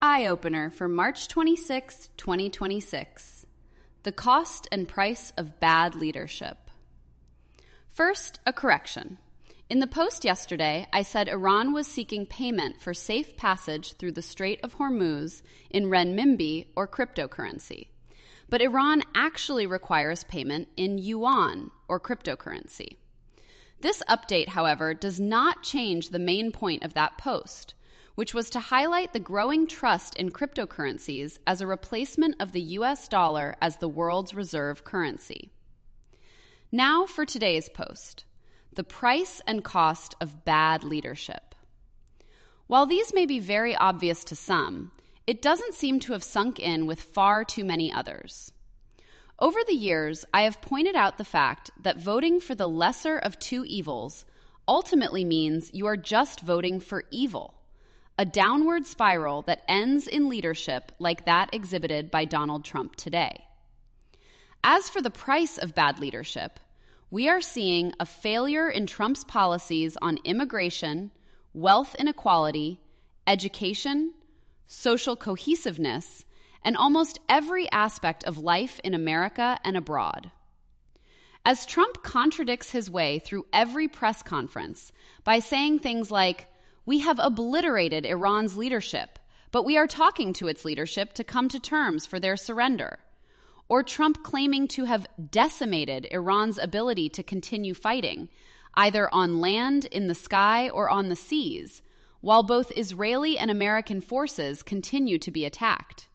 Eye Opener for March 26, 2026. The Cost and Price of Bad Leadership. First, a correction. In the post yesterday, I said Iran was seeking payment for safe passage through the Strait of Hormuz in renminbi or cryptocurrency. But Iran actually requires payment in yuan or cryptocurrency. This update, however, does not change the main point of that post, which was to highlight the growing trust in cryptocurrencies as a replacement of the US dollar as the world's reserve currency. Now for today's post, the price and cost of bad leadership. While these may be very obvious to some, it doesn't seem to have sunk in with far too many others. Over the years, I have pointed out the fact that voting for the lesser of two evils ultimately means you are just voting for evil, a downward spiral that ends in leadership like that exhibited by Donald Trump today. As for the price of bad leadership, we are seeing a failure in Trump's policies on immigration, wealth inequality, education, social cohesiveness, and almost every aspect of life in America and abroad. As Trump contradicts his way through every press conference by saying things like, "We have obliterated Iran's leadership, but we are talking to its leadership to come to terms for their surrender," or Trump claiming to have decimated Iran's ability to continue fighting, either on land, in the sky, or on the seas, while both Israeli and American forces continue to be attacked.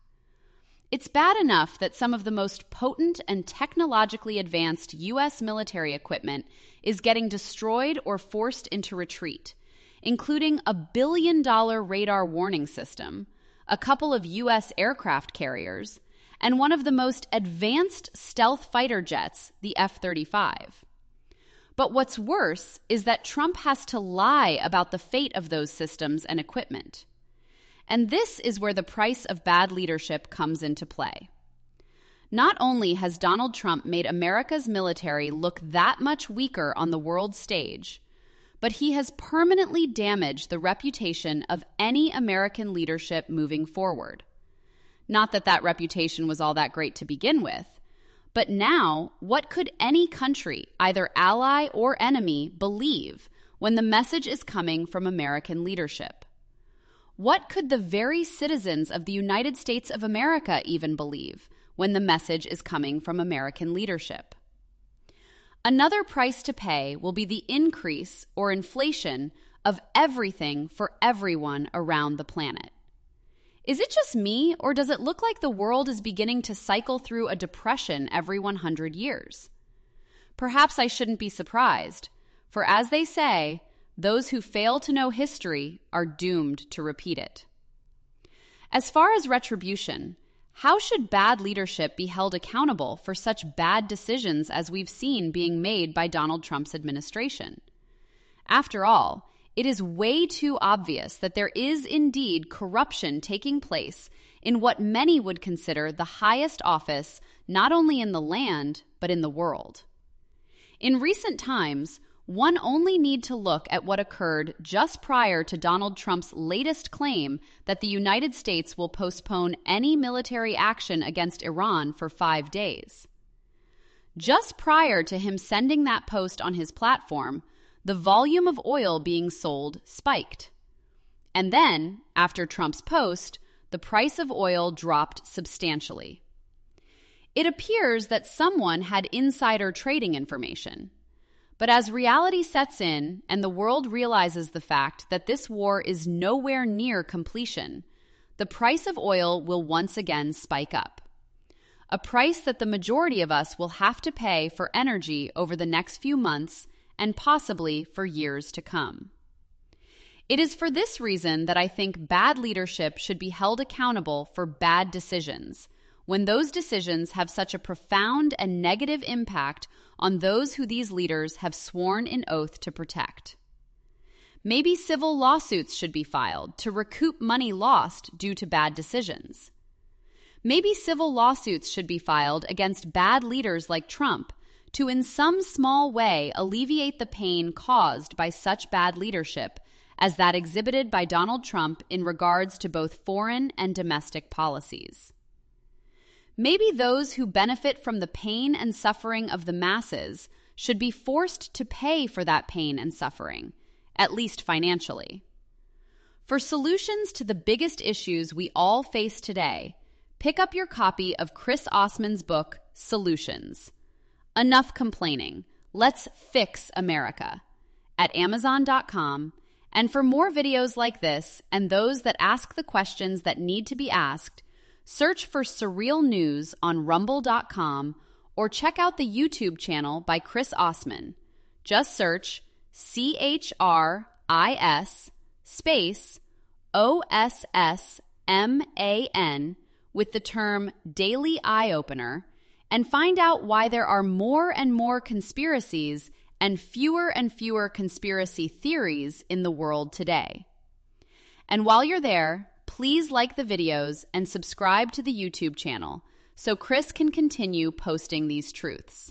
It's bad enough that some of the most potent and technologically advanced U.S. military equipment is getting destroyed or forced into retreat, including a $1 billion radar warning system, a couple of U.S. aircraft carriers, and one of the most advanced stealth fighter jets, the F-35. But what's worse is that Trump has to lie about the fate of those systems and equipment. And this is where the price of bad leadership comes into play. Not only has Donald Trump made America's military look that much weaker on the world stage, but he has permanently damaged the reputation of any American leadership moving forward. Not that that reputation was all that great to begin with, but now what could any country, either ally or enemy, believe when the message is coming from American leadership? What could the very citizens of the United States of America even believe when the message is coming from American leadership? Another price to pay will be the increase or inflation of everything for everyone around the planet. Is it just me, or does it look like the world is beginning to cycle through a depression every 100 years? Perhaps I shouldn't be surprised, for as they say, those who fail to know history are doomed to repeat it. As far as retribution, how should bad leadership be held accountable for such bad decisions as we've seen being made by Donald Trump's administration? After all, it is way too obvious that there is indeed corruption taking place in what many would consider the highest office not only in the land, but in the world. In recent times, one only need to look at what occurred just prior to Donald Trump's latest claim that the United States will postpone any military action against Iran for 5 days. Just prior to him sending that post on his platform, the volume of oil being sold spiked. And then, after Trump's post, the price of oil dropped substantially. It appears that someone had insider trading information. But as reality sets in and the world realizes the fact that this war is nowhere near completion, the price of oil will once again spike up. A price that the majority of us will have to pay for energy over the next few months and possibly for years to come. It is for this reason that I think bad leadership should be held accountable for bad decisions, when those decisions have such a profound and negative impact on those who these leaders have sworn an oath to protect. Maybe civil lawsuits should be filed to recoup money lost due to bad decisions. Maybe civil lawsuits should be filed against bad leaders like Trump to in some small way alleviate the pain caused by such bad leadership as that exhibited by Donald Trump in regards to both foreign and domestic policies. Maybe those who benefit from the pain and suffering of the masses should be forced to pay for that pain and suffering, at least financially. For solutions to the biggest issues we all face today, pick up your copy of Chris Osman's book, Solutions. Enough complaining. Let's fix America at Amazon.com. And for more videos like this and those that ask the questions that need to be asked, search for Surreal News on Rumble.com or check out the YouTube channel by Chris Osman. Just search CHRIS space OSSMAN with the term Daily Eye Opener and find out why there are more and more conspiracies and fewer conspiracy theories in the world today. And while you're there, please like the videos and subscribe to the YouTube channel so Chris can continue posting these truths.